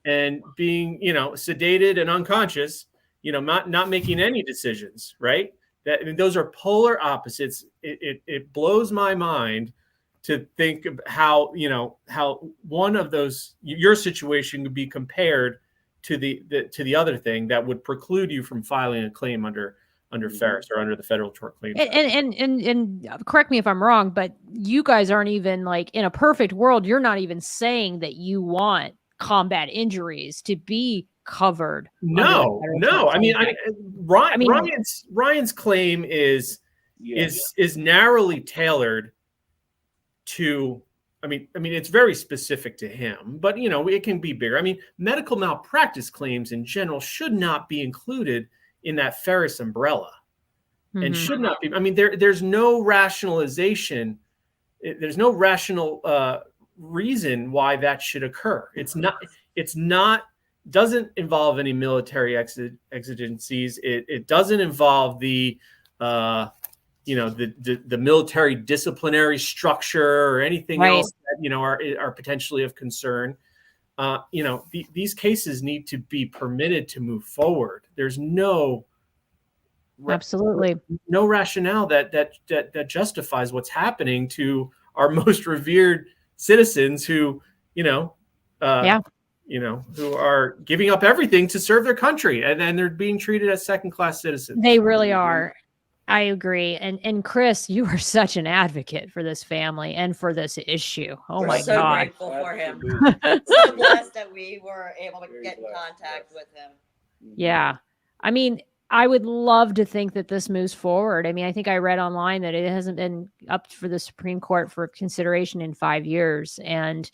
and being, sedated and unconscious, not making any decisions, right? Those are polar opposites. It blows my mind to think of how one of those, your situation could be compared to the other thing that would preclude you from filing a claim under Feres or under the Federal Tort Claims Act. And correct me if I'm wrong, but you guys aren't even, like, in a perfect world, you're not even saying that you want combat injuries to be covered. No. I mean, Ryan's claim is narrowly tailored to. I mean, it's very specific to him, but it can be bigger. I mean, medical malpractice claims in general should not be included in that Feres umbrella, and should not be. I mean, there's no rationalization. There's no rational reason why that should occur. It's not. Doesn't involve any military exigencies. It doesn't involve the military disciplinary structure or anything else that are potentially of concern. These cases need to be permitted to move forward. There's no rationale that justifies what's happening to our most revered citizens who who are giving up everything to serve their country, and then they're being treated as second-class citizens. They really are. I agree. And Chris, you are such an advocate for this family and for this issue. We're my so God. grateful for him. So blessed that we were able to get in contact with him. Yeah. I mean, I would love to think that this moves forward. I mean, I think I read online that it hasn't been up for the Supreme Court for consideration in 5 years. And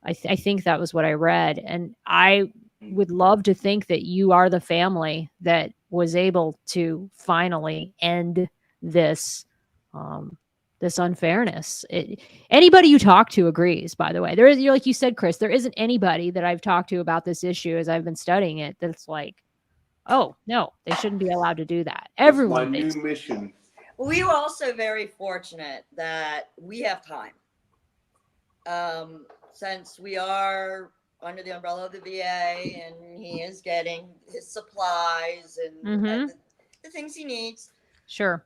I think that was what I read. And I would love to think that you are the family that was able to finally end this this unfairness. Anybody you talk to agrees, by the way. There is, like you said, Chris, there isn't anybody that I've talked to about this issue as I've been studying it that's like, oh, no, they shouldn't be allowed to do that. Everyone my thinks. new mission. We were also very fortunate that we have time. Since we are under the umbrella of the VA and he is getting his supplies and the things he needs. Sure.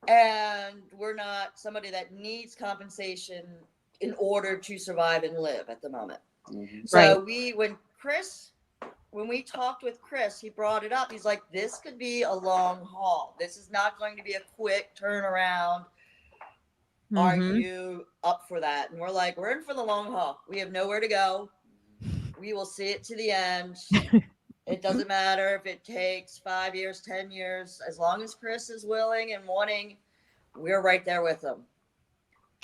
And we're not somebody that needs compensation in order to survive and live at the moment. So when we talked with Chris, he brought it up. He's like, this could be a long haul. This is not going to be a quick turnaround. Are you up for that? And we're like, we're in for the long haul. We have nowhere to go. We will see it to the end. It doesn't matter if it takes 5 years, 10 years, as long as Chris is willing and wanting, we're right there with him.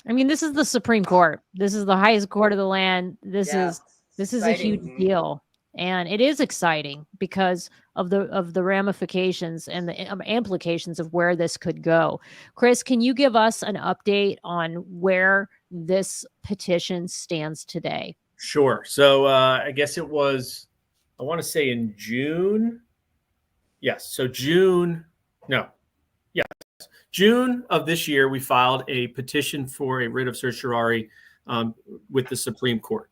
I mean, this is the Supreme Court. This is the highest court of the land. This is a huge deal. And it is exciting because of the ramifications and the implications of where this could go. Chris, can you give us an update on where this petition stands today? Sure. So I guess it was, I want to say in June. Yes. So June of this year, we filed a petition for a writ of certiorari with the Supreme Court.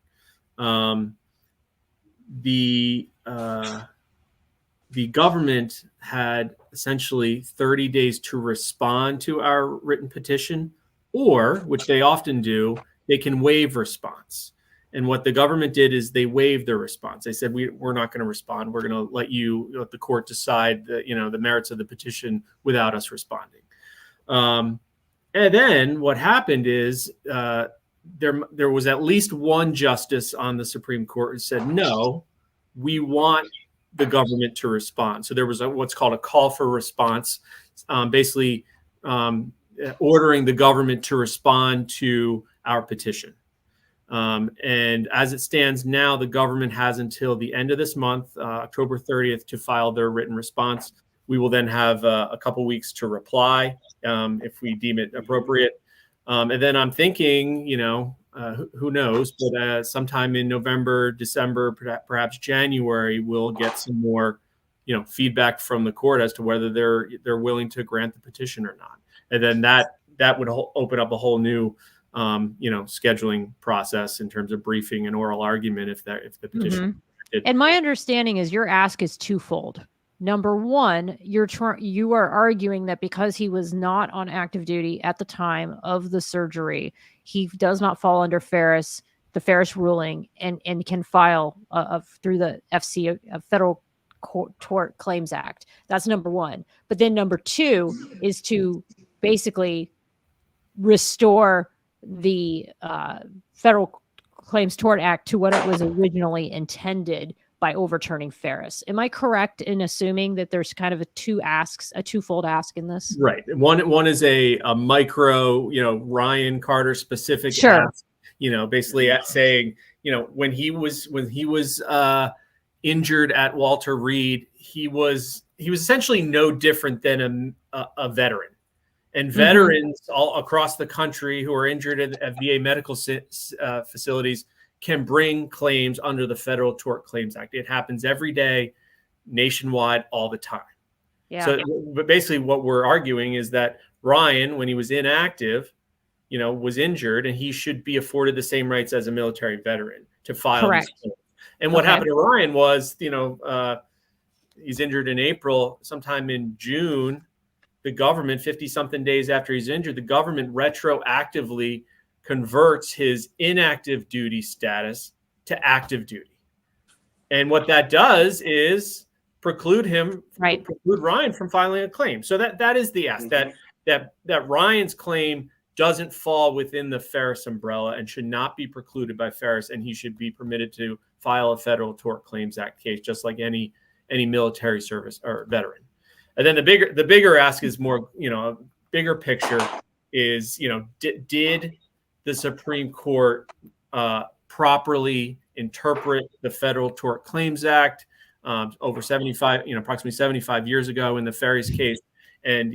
The government had essentially 30 days to respond to our written petition, or, which they often do, they can waive response. And what the government did is they waived their response. They said, we're not going to respond. We're going to let the court decide the merits of the petition without us responding. And then what happened is there was at least one justice on the Supreme Court who said, no, we want the government to respond. So there was what's called a call for response, basically ordering the government to respond to our petition. And as it stands now, the government has until the end of this month, October 30th, to file their written response. We will then have a couple weeks to reply if we deem it appropriate. And then I'm thinking, who knows, but sometime in November, December, perhaps January, we'll get some more, feedback from the court as to whether they're willing to grant the petition or not. And then that would open up a whole new scheduling process in terms of briefing and oral argument if the petition. And my understanding is your ask is twofold. Number one, you are arguing that because he was not on active duty at the time of the surgery, he does not fall under Feres, the Feres ruling, and can file through the Federal Tort Claims Act. That's number one. But then number two is to basically restore the Federal Claims Tort Act to what it was originally intended by overturning Feres. Am I correct in assuming that there's kind of a twofold ask in this? Right. One is a micro, Ryan Carter specific ask, basically at saying, when he was injured at Walter Reed, he was essentially no different than a veteran. And veterans all across the country who are injured at VA medical facilities can bring claims under the Federal Tort Claims Act. It happens every day, nationwide, all the time. Yeah. So, but basically what we're arguing is that Ryan, when he was inactive, was injured, and he should be afforded the same rights as a military veteran to file. Correct. And what happened to Ryan was, he's injured in April. Sometime in June, the government, 50-something days after he's injured, the government retroactively converts his inactive duty status to active duty. And what that does is preclude Ryan from filing a claim. So that is the ask, that Ryan's claim doesn't fall within the Feres umbrella and should not be precluded by Feres, and he should be permitted to file a Federal Tort Claims Act case, just like any military service or veteran. And then the bigger ask is more, a bigger picture is, did the Supreme Court properly interpret the Federal Tort Claims Act over approximately 75 years ago in the Feres case? And,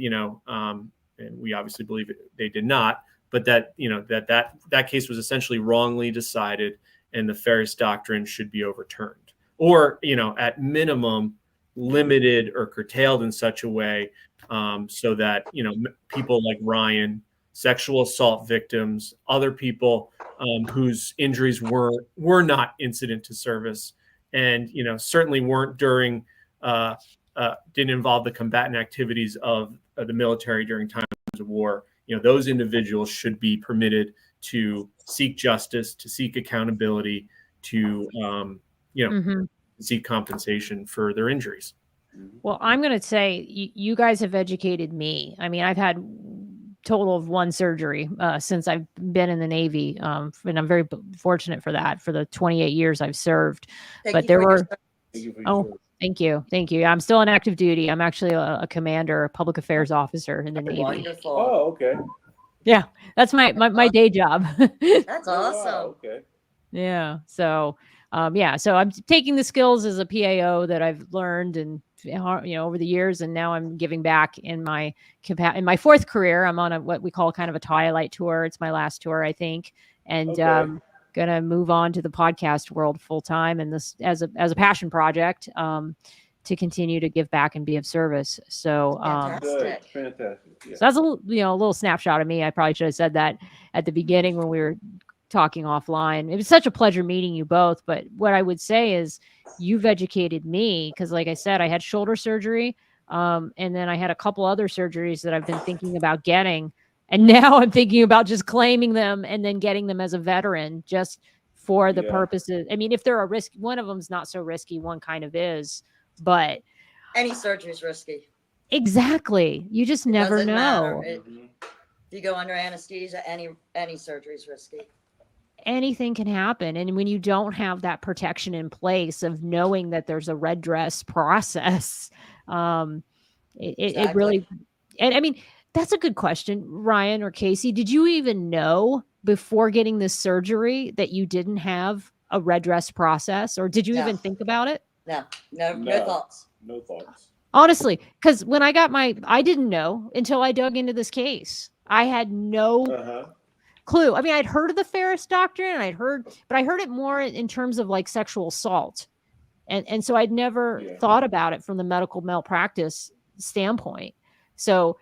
and we obviously believe they did not, but that case was essentially wrongly decided, and the Feres doctrine should be overturned, or, at minimum, limited or curtailed in such a way so that, people like Ryan, sexual assault victims, other people whose injuries were not incident to service, and certainly weren't during didn't involve the combatant activities of the military during times of war. Those individuals should be permitted to seek justice, to seek accountability, to seek compensation for their injuries. Well, I'm going to say you guys have educated me. I mean, I've had total of one surgery since I've been in the Navy. And I'm very fortunate for that, for the 28 years I've served. But there were, Thank you. Thank you. I'm still on active duty. I'm actually a commander, a public affairs officer in the Navy. Wonderful. Oh, okay. Yeah, that's my day job. That's Oh, awesome. wow, okay. Yeah. So, so I'm taking the skills as a PAO that I've learned and over the years, and now I'm giving back in my fourth career. I'm on what we call kind of a twilight tour. It's my last tour, I think, and Okay. gonna move on to the podcast world full time, and this as a passion project. To continue to give back and be of service. So, Good. Fantastic. Yeah. so that's a little snapshot of me. I probably should have said that at the beginning when we were talking offline. It was such a pleasure meeting you both. But what I would say is you've educated me because, like I said, I had shoulder surgery, and then I had a couple other surgeries that I've been thinking about getting, and now I'm thinking about just claiming them and then getting them as a veteran, just for the Yeah. purposes. I mean, if they're a risk, one of them's not so risky, one kind of is, but Any surgery is risky. exactly, you just never Doesn't matter. know. Mhm. If you go under anesthesia, any surgery is risky. Anything can happen. And when you don't have that protection in place of knowing that there's a redress process, it really, and I mean, that's a good question, Ryan or Casey. Did you even know before getting this surgery that you didn't have a redress process, or did you No. even think about it? No No. thoughts. No thoughts. Honestly, because when I got I didn't know until I dug into this case. I had no Uh-huh. clue. I mean, I'd heard of the Feres doctrine, but I heard it more in terms of like sexual assault. And so I'd never thought about it from the medical malpractice standpoint. So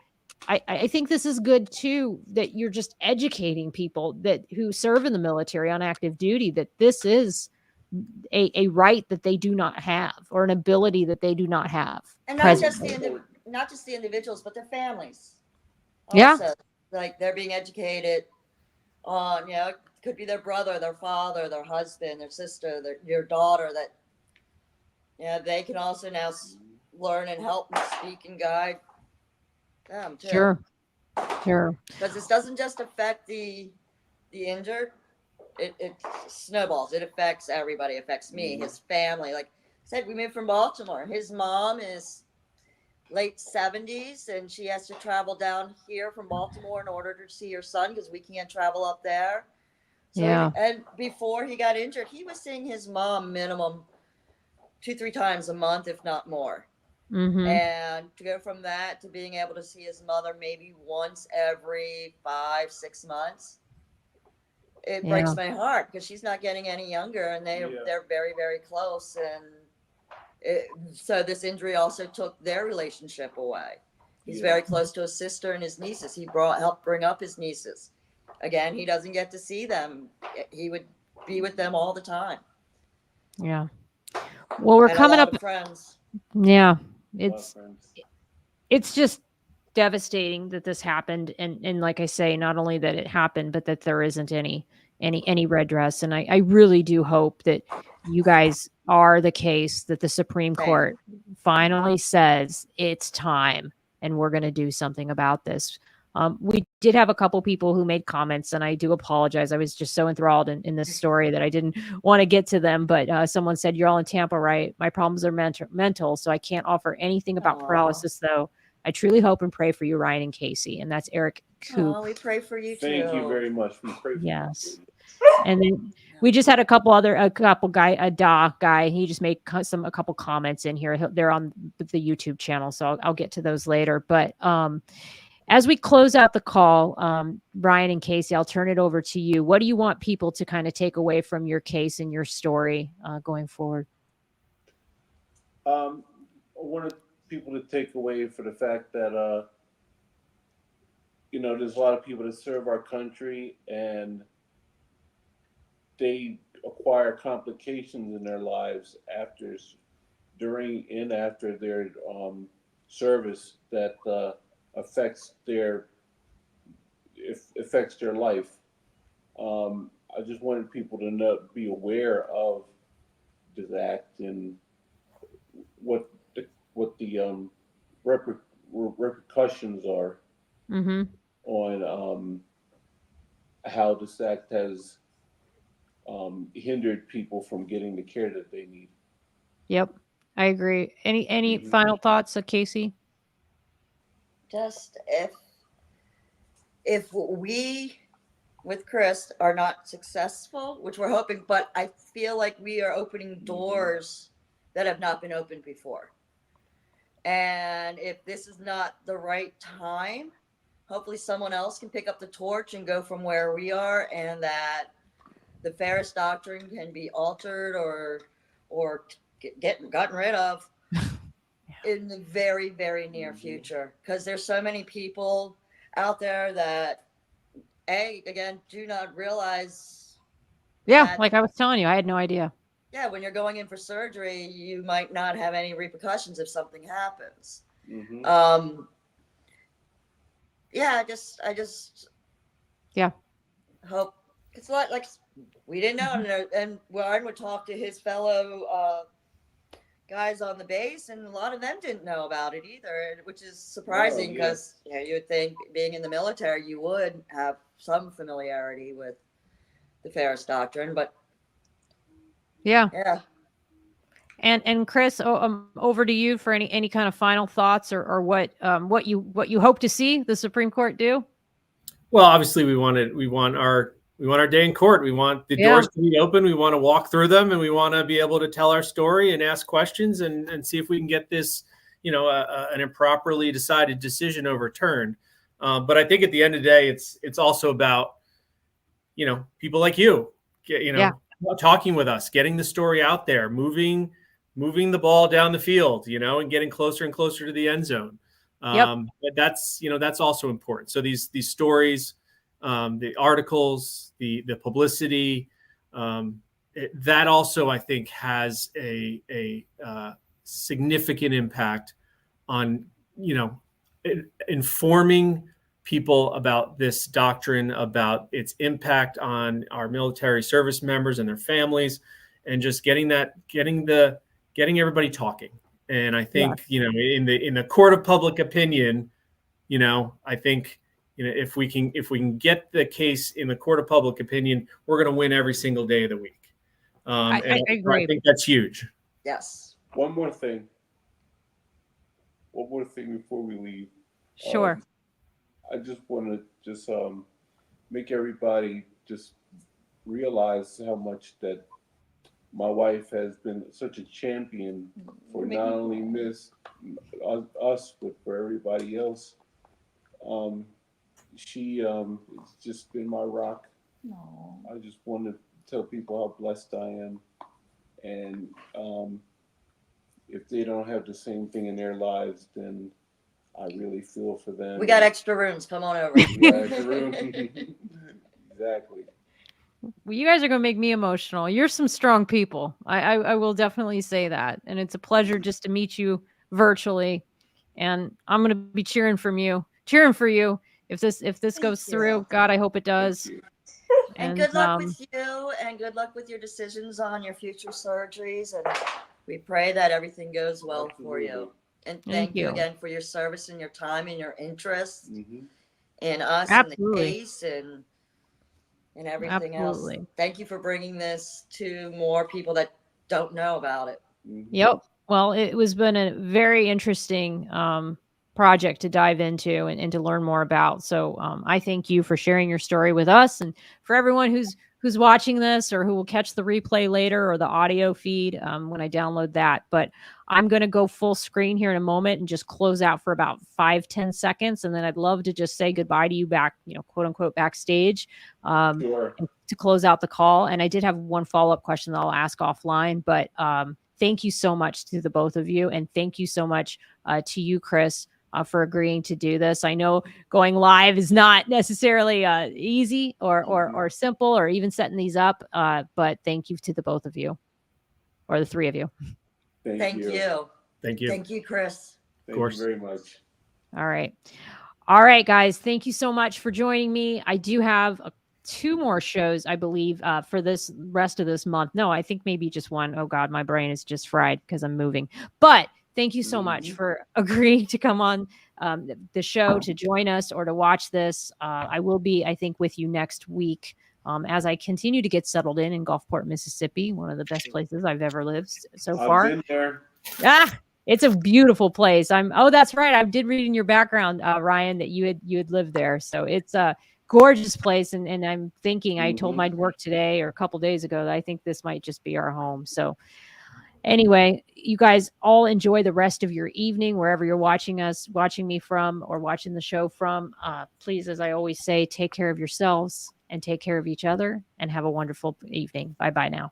I think this is good too, that you're just educating people who serve in the military on active duty, that this is a right that they do not have, or an ability that they do not have. And not just the individuals, but their families. Yeah. Also, like they're being educated on, it could be their brother, their father, their husband, their sister, your daughter, that they can also now learn and help and speak and guide them too. Sure. Because this doesn't just affect the injured, it snowballs. It affects everybody. It affects me, his family. Like I said, we moved from Baltimore. His mom is late 70s, and she has to travel down here from Baltimore in order to see her son because we can't travel up there. So and before he got injured, he was seeing his mom minimum 2-3 times a month, if not more. Mm-hmm. And to go from that to being able to see his mother maybe once every 5-6 months, it breaks my heart because she's not getting any younger, and they're very, very close. And so this injury also took their relationship away. He's very close to his sister and his nieces. He helped bring up his nieces. Again, he doesn't get to see them. He would be with them all the time. Yeah. Well, we're coming up. Friends. Yeah, it's just devastating that this happened, and like I say, not only that it happened, but that there isn't any redress. And I really do hope that you guys are the case that the Supreme Court finally says it's time, and we're going to do something about this. We did have a couple people who made comments, and I do apologize. I was just so enthralled in this story that I didn't want to get to them. But someone said, "You're all in Tampa, right? My problems are mental, so I can't offer anything about paralysis, though. I truly hope and pray for you, Ryan and Casey." And that's Eric Coop. Oh, we pray for you too. Thank you very much. We pray for you. And then we just had a Doc guy. He just made a couple comments in here. They're on the YouTube channel, so I'll get to those later. But as we close out the call, Brian and Casey, I'll turn it over to you. What do you want people to kind of take away from your case and your story going forward? I wanted people to take away for the fact that, there's a lot of people that serve our country, and they acquire complications in their lives during and after their service that affects their life. I just wanted people to be aware of this act and what the repercussions are on how this act has hindered people from getting the care that they need. Yep. I agree. Any Mhm. final thoughts, Casey? Just if we with Chris are not successful, which we're hoping, but I feel like we are opening doors that have not been opened before. And if this is not the right time, hopefully someone else can pick up the torch and go from where we are, and that the Feres doctrine can be altered or gotten rid of in the very, very near future. Because there's so many people out there that again do not realize Yeah, that, like I was telling you, I had no idea. yeah, when you're going in for surgery, you might not have any repercussions if something happens. Yeah, I just Yeah. hope it's a lot like we didn't know, and Warren would talk to his fellow guys on the base, and a lot of them didn't know about it either, which is surprising because you would think being in the military you would have some familiarity with the Feres doctrine, but Yeah. yeah. And Chris, over to you for any kind of final thoughts or what you hope to see the Supreme Court do. Well, obviously we want our day in court. We want the doors to be open. We want to walk through them, and we want to be able to tell our story and ask questions and see if we can get this, an improperly decided decision overturned. But I think at the end of the day, it's also about, people like you, talking with us, getting the story out there, moving the ball down the field, and getting closer and closer to the end zone. But that's also important. So these stories, the articles, the publicity, that also I think has a significant impact on, informing people about this doctrine, about its impact on our military service members and their families, and just getting everybody talking. And I think, in the court of public opinion, I think, if we can get the case in the court of public opinion, we're going to win every single day of the week. I agree. I think that's huge. Yes. One more thing before we leave. Sure. I just want to make everybody just realize how much that my wife has been such a champion for not only us, but for everybody else. She has just been my rock. I just want to tell people how blessed I am. And if they don't have the same thing in their lives, then I really feel for them. We got extra rooms. Come on over. Exactly. Well, you guys are going to make me emotional. You're some strong people. I will definitely say that. And it's a pleasure just to meet you virtually. And I'm going to be cheering for you. If this goes through. God, I hope it does. And good luck with you, and good luck with your decisions on your future surgeries. And we pray that everything goes well for you. And thank you again for your service and your time and your interest in us and the case and everything else. Thank you for bringing this to more people that don't know about it. Yep. Well, it was been a very interesting project to dive into and to learn more about. So I thank you for sharing your story with us, and for everyone who's watching this or who will catch the replay later or the audio feed when I download that. But I'm going to go full screen here in a moment and just close out for about 5-10 seconds. And then I'd love to just say goodbye to you back, quote unquote, backstage to close out the call. And I did have one follow-up question that I'll ask offline, but thank you so much to the both of you. And thank you so much to you, Chris, for agreeing to do this. I know going live is not necessarily easy or simple or even setting these up, but thank you to the both of you, or the three of you. Thank you. Thank you. Thank you, Chris. Thank you very much. All right, guys. Thank you so much for joining me. I do have 2 more shows, I believe, for this rest of this month. No, I think maybe just one. Oh God, my brain is just fried because I'm moving. But thank you so much for agreeing to come on the show, to join us or to watch this. I will be, I think, with you next week as I continue to get settled in Gulfport, Mississippi, one of the best places I've ever lived so far. I've been there. It's a beautiful place. Oh, that's right. I did read in your background, Ryan, that you had lived there. So it's a gorgeous place. And I'm thinking, I told my work today or a couple days ago that I think this might just be our home. So anyway, you guys all enjoy the rest of your evening, wherever you're watching me from, or watching the show from. Please, as I always say, take care of yourselves and take care of each other, and have a wonderful evening. Bye-bye now.